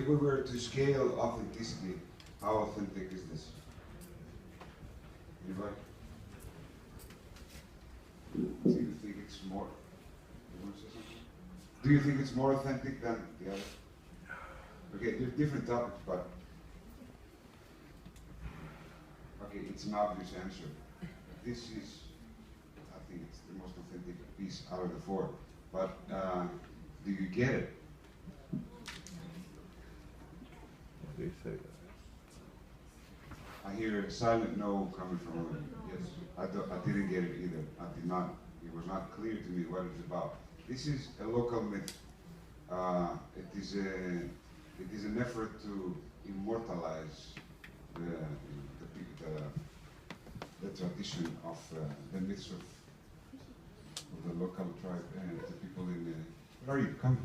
if we were to scale authenticity, how authentic is this? Anybody? Do you think it's more? You want to say something? Do you think it's more authentic than the other? Okay, they're different topics, but okay, it's an obvious answer. This is, I think it's the most authentic piece out of the four. But do you get it? What do you say? I hear a silent no coming from her. Yes, I didn't get it either. I did not. It was not clear to me what it's about. This is a local myth. It is an effort to immortalize the tradition of the myths of the local tribe and the people in. Where are you? Come.